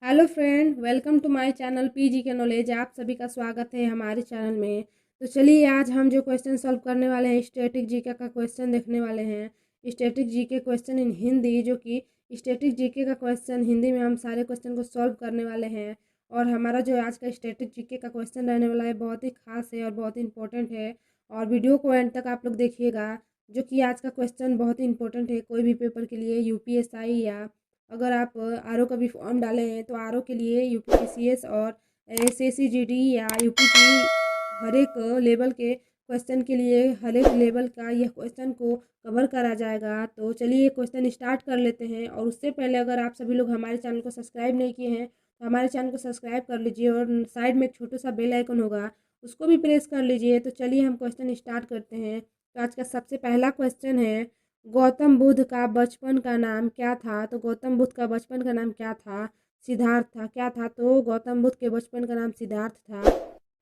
Hello friend, welcome to my channel PG के knowledge. आप सभी का स्वागत है हमारे चैनल में। तो चलिए आज हम जो क्वेश्चन सॉल्व करने वाले हैं, स्टैटिक जीके का क्वेश्चन देखने वाले हैं। Static GK question in Hindi, जो कि स्टैटिक जीके का क्वेश्चन हिंदी में हम सारे क्वेश्चन को सॉल्व करने वाले हैं। और हमारा जो आज का स्टैटिक जीके का क्वेश्चन रहने वाला है बहुत ही खास है और बहुत ही इंपॉर्टेंट है। और वीडियो को एंड तक आप लोग देखिएगा, जो कि आज का क्वेश्चन बहुत ही इंपॉर्टेंट है कोई भी पेपर के लिए, यूपीएसआई या अगर आप आरओ का भी फॉर्म डाले हैं तो आरओ के लिए, यूपीपीसीएस और एसएससी या यूपी की हर एक लेवल के क्वेश्चन के लिए, हर एक लेवल का यह क्वेश्चन को कवर करा जाएगा। तो चलिए क्वेश्चन स्टार्ट कर लेते हैं। और उससे पहले अगर आप सभी लोग हमारे चैनल को सब्सक्राइब नहीं किए हैं तो हमारे चैनल को सब्सक्राइब कर लीजिए और साइड में एक छोटा सा बेल आइकन होगा, उसको भी प्रेस कर लीजिए। तो चलिए हम क्वेश्चन स्टार्ट करते हैं। तो आज का सबसे पहला क्वेश्चन है, गौतम बुद्ध का बचपन का नाम क्या था? तो गौतम बुद्ध का बचपन का नाम क्या था? सिद्धार्थ था। क्या था? तो गौतम बुद्ध के बचपन का नाम सिद्धार्थ था।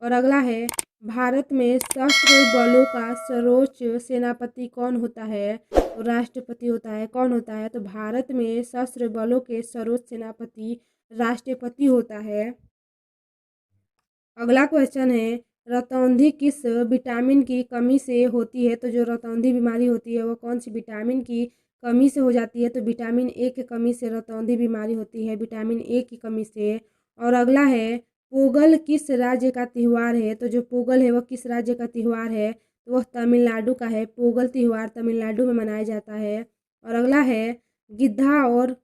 और अगला है, भारत में सशस्त्र बलों का सर्वोच्च सेनापति कौन होता है? तो राष्ट्रपति होता है। कौन होता है? तो भारत में सशस्त्र बलों के सर्वोच्च सेनापति राष्ट्रपति होता है। अगला क्वेश्चन है, रतौंधी किस विटामिन की कमी से होती है? तो जो रतौंधी बीमारी होती है वो कौन सी विटामिन की कमी से हो जाती है? तो विटामिन ए की कमी से रतौंधी बीमारी होती है, विटामिन ए की कमी से। और अगला है, पोगल किस राज्य का त्यौहार है? तो जो पोगल है वो किस राज्य का त्यौहार है? तो वह तमिलनाडु का है। पोगल त्यौहार तमिलनाडु में मनाया जाता है। और अगला है, गिद्धा और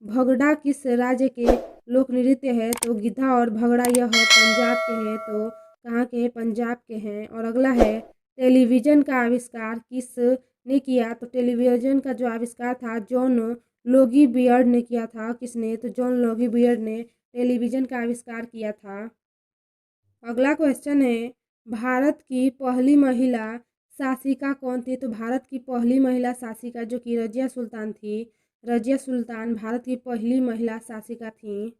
भगड़ा किस राज्य के लोक नृत्य है? तो गिद्धा और भगड़ा यह पंजाब के हैं। तो कहाँ के हैं? पंजाब के हैं। और अगला है, टेलीविज़न का आविष्कार किसने किया? तो टेलीविज़न का जो आविष्कार था जॉन लोगी बियर्ड ने किया था। किसने? तो जॉन लोगी बियर्ड ने टेलीविज़न का आविष्कार किया था। अगला क्वेश्चन है, भारत की पहली महिला शासिका कौन थी? तो भारत की पहली महिला शासिका जो कि रजिया सुल्तान थी। रजिया सुल्तान भारत की पहली महिला शासिका थी।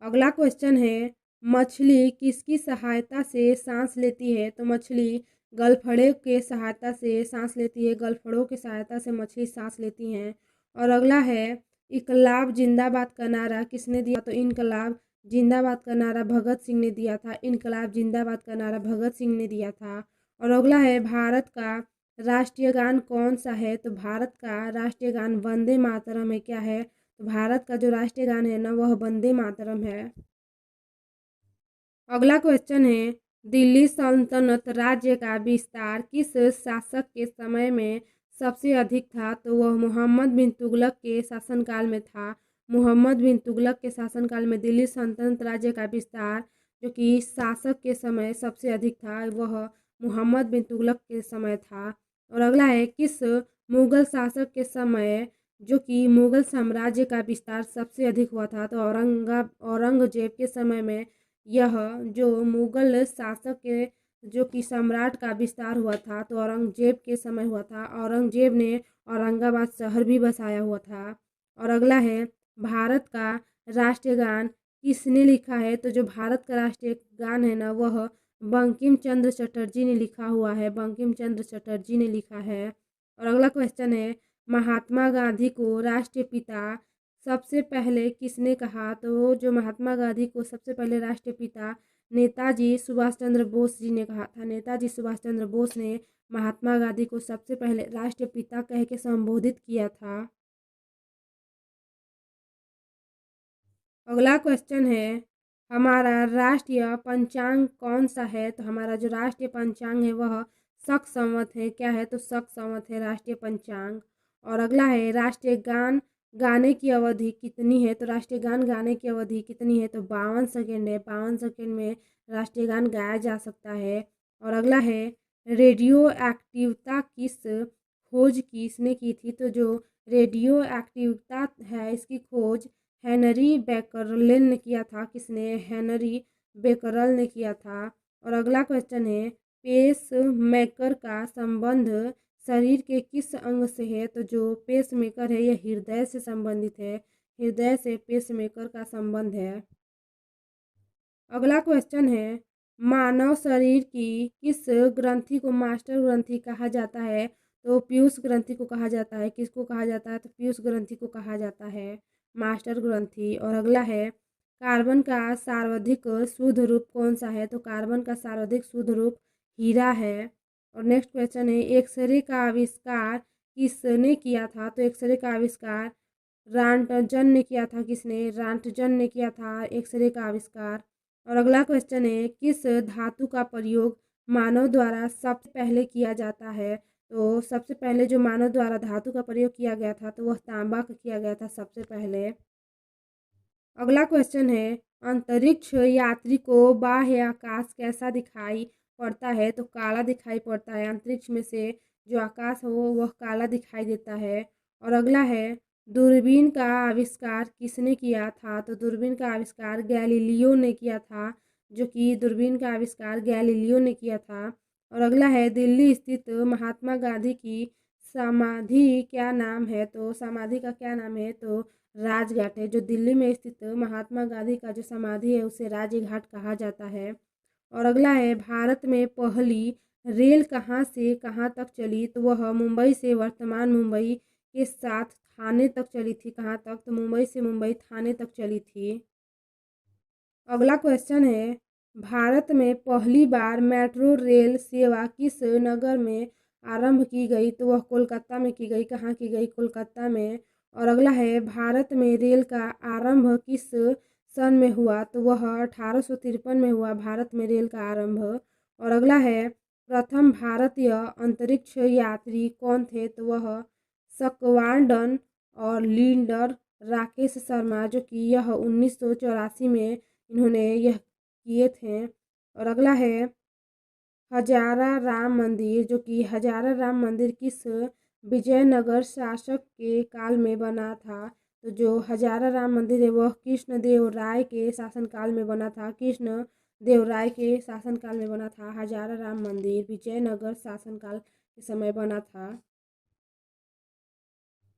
अगला क्वेश्चन है, मछली किसकी सहायता से सांस लेती है? तो मछली गलफड़े के सहायता से सांस लेती है। गलफड़ों की सहायता से मछली सांस लेती हैं। और अगला है, इनकलाब जिंदाबाद का नारा किसने दिया? तो इनकलाब जिंदाबाद का नारा भगत सिंह ने दिया था। इनकलाब जिंदाबाद का नारा भगत सिंह ने दिया था। और अगला है, भारत का राष्ट्रीय गान कौन सा है? तो भारत का राष्ट्रीय गान वंदे मातरम है। क्या है? तो भारत का जो राष्ट्रीय गान है ना वह वंदे मातरम है। अगला क्वेश्चन है, दिल्ली सल्तनत राज्य का विस्तार किस शासक के समय में सबसे अधिक था? तो वह मोहम्मद बिन तुगलक के शासनकाल में था। मोहम्मद बिन तुगलक के शासनकाल में दिल्ली सल्तनत राज्य का विस्तार जो कि शासक के समय सबसे अधिक था वह मोहम्मद बिन तुगलक के समय था। और अगला है, किस मुगल शासक के समय जो कि मुगल साम्राज्य का विस्तार सबसे अधिक हुआ था? तो औरंगजेब के समय में यह जो मुगल शासक के जो कि सम्राट का विस्तार हुआ था तो औरंगजेब के समय हुआ था। औरंगजेब ने औरंगाबाद शहर भी बसाया हुआ था। और अगला है, भारत का राष्ट्रीय गान किसने लिखा है? तो जो भारत का राष्ट्रीय गान है ना वह बंकिम चंद्र चटर्जी ने लिखा हुआ है। बंकिम चंद्र चटर्जी ने लिखा है। और अगला क्वेश्चन है, महात्मा गांधी को राष्ट्रीय पिता सबसे पहले किसने कहा? तो जो महात्मा गांधी को सबसे पहले राष्ट्रीय पिता नेताजी सुभाष चंद्र बोस जी ने कहा था। नेताजी सुभाष चंद्र बोस ने महात्मा गांधी को सबसे पहले राष्ट्रीय पिता कह के संबोधित किया था। अगला क्वेश्चन है, हमारा राष्ट्रीय पंचांग कौन सा है? तो हमारा जो राष्ट्रीय पंचांग है वह शक संवत है। क्या है? तो शक संवत है राष्ट्रीय पंचांग। और अगला है, राष्ट्रीय गान गाने की अवधि कितनी है? तो राष्ट्रीय गान गाने की अवधि कितनी है? तो 52 सेकेंड है। 52 सेकेंड में राष्ट्रीय गान गाया जा सकता है। और अगला है, रेडियो एक्टिवता किस खोज किसने की थी? तो जो रेडियो एक्टिवता है इसकी खोज हेनरी बेकरल ने किया था। किसने? हेनरी बेकरल ने किया था। और अगला क्वेश्चन है, पेस मेकर का संबंध शरीर के किस अंग से है? तो जो पेस मेकर है यह हृदय से संबंधित है। हृदय से पेस मेकर का संबंध है। अगला क्वेश्चन है, मानव शरीर की किस ग्रंथि को मास्टर ग्रंथि कहा जाता है? तो पीयूष ग्रंथि को कहा जाता है। किसको कहा जाता है? तो पीयूष ग्रंथि को कहा जाता है। मास्टर ग्रंथि। और अगला है कार्बन का सर्वाधिक शुद्ध रूप कौन सा है? तो कार्बन का सर्वाधिक शुद्ध रूप हीरा है। और नेक्स्ट क्वेश्चन है एक्सरे का आविष्कार किसने किया था? तो एक्सरे का आविष्कार रांटजन ने किया था। किसने? रांटजन ने किया था एक्सरे का आविष्कार। और अगला क्वेश्चन है किस धातु का प्रयोग मानव द्वारा सबसे पहले किया जाता है? तो सबसे पहले जो मानव द्वारा धातु का प्रयोग किया गया था तो वह तांबा का किया गया था सबसे पहले। अगला क्वेश्चन है अंतरिक्ष यात्री को बाह्य आकाश कैसा दिखाई पड़ता है? तो काला दिखाई पड़ता है। अंतरिक्ष में से जो आकाश हो वह काला दिखाई देता है। और अगला है दूरबीन का आविष्कार किसने किया था? तो दूरबीन का आविष्कार गैलीलियो ने किया था। जो कि दूरबीन का आविष्कार गैलीलियो ने किया था। और अगला है दिल्ली स्थित महात्मा गांधी की समाधि क्या नाम है? तो समाधि का क्या नाम है? तो राजघाट है। जो दिल्ली में स्थित महात्मा गांधी का जो समाधि है उसे राजघाट कहा जाता है। और अगला है भारत में पहली रेल कहाँ से कहाँ तक चली? तो वह मुंबई से वर्तमान मुंबई के साथ थाने तक चली थी। कहाँ तक? तो मुंबई से मुंबई थाने तक चली थी। अगला क्वेश्चन है भारत में पहली बार मेट्रो रेल सेवा किस नगर में आरंभ की गई? तो वह कोलकाता में की गई। कहाँ की गई? कोलकाता में। और अगला है भारत में रेल का आरंभ किस सन में हुआ? तो वह 1853 में हुआ भारत में रेल का आरंभ। और अगला है प्रथम भारतीय अंतरिक्ष यात्री कौन थे? तो वह स्क्वाड्रन और लीडर राकेश शर्मा जो कि यह 1984 में इन्होंने यह किए थे। और अगला है हजारा राम मंदिर जो कि हजारा राम मंदिर किस विजयनगर शासक के काल में बना था? तो जो हजारा राम मंदिर है वह कृष्ण देव राय के शासनकाल में बना था। कृष्ण देव राय के शासनकाल में बना था हजारा राम मंदिर। विजयनगर शासनकाल के समय बना था।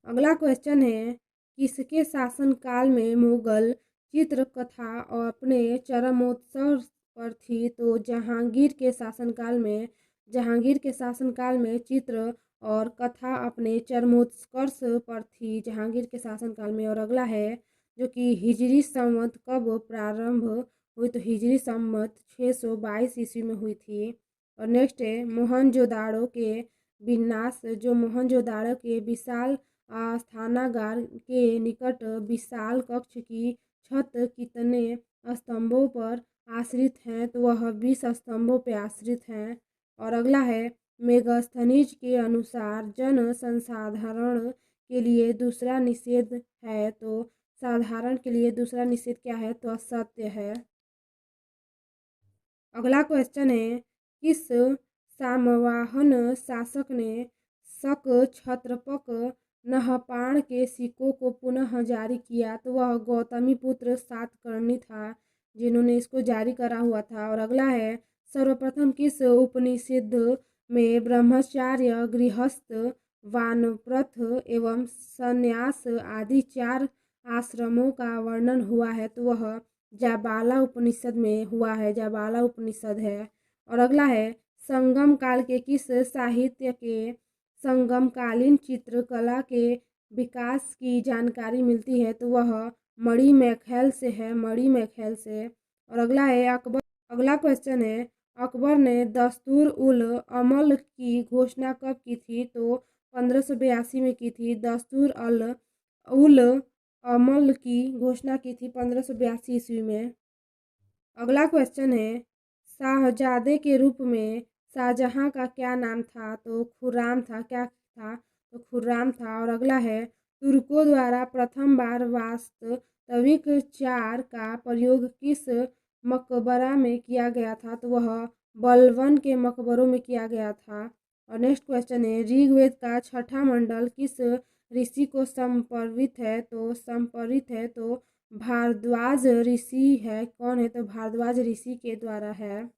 अगला क्वेश्चन है किसके शासनकाल में मुगल चित्रकथा और अपने चरमोत्सव पर थी? तो जहांगीर के शासनकाल में चित्र और कथा अपने चरमोत्कर्ष पर थी जहांगीर के शासनकाल में। और अगला है जो कि हिजरी संवत कब प्रारंभ हुई? तो हिजरी संवत 622 ईस्वी में हुई थी। और नेक्स्ट है मोहनजोदाड़ो के विनाश। जो मोहनजोदाड़ो के विशाल स्थानागार के निकट विशाल कक्ष की छत कितने स्तंभों पर आश्रित हैं? तो वह 20 स्तंभों पर आश्रित हैं। और अगला है मेगास्थनीज के अनुसार जन संसाधारण के लिए दूसरा निषेध है। तो साधारण के लिए दूसरा निषेध क्या है? तो असत्य है। अगला क्वेश्चन है किस सामवाहन शासक ने शक क्षत्रपक नहपाण के सिक्कों को पुनः जारी किया? तो वह गौतमीपुत्र सातकर्णी था जिन्होंने इसको जारी करा हुआ था। और अगला है सर्वप्रथम किस उपनिषद में ब्रह्मचार्य गृहस्थ वानप्रस्थ एवं संन्यास आदि 4 आश्रमों का वर्णन हुआ है? तो वह जाबाला उपनिषद में हुआ है। जाबाला उपनिषद है। और अगला है संगम काल के किस साहित्य के संगमकालीन चित्रकला के विकास की जानकारी मिलती है? तो वह मणि मैखेल से है। मणि मैखेल से। और अगला है अगला क्वेश्चन है अकबर ने दस्तूर उल अमल की घोषणा कब की थी? तो 1582 में की थी। दस्तूर उल अमल की घोषणा की थी 1582 ईस्वी में। अगला क्वेश्चन है शाहजादे के रूप में शाहजहां का क्या नाम था? तो खुर्राम था। क्या था? तो खुर्राम था। और अगला है तुर्कों द्वारा प्रथम बार वास्तविक 4 का प्रयोग किस मकबरा में किया गया था? तो वह बलवन के मकबरों में किया गया था। और नेक्स्ट क्वेश्चन है ऋग्वेद का छठा मंडल किस ऋषि को समर्पित है? तो भारद्वाज ऋषि है। कौन है? तो भारद्वाज ऋषि के द्वारा है।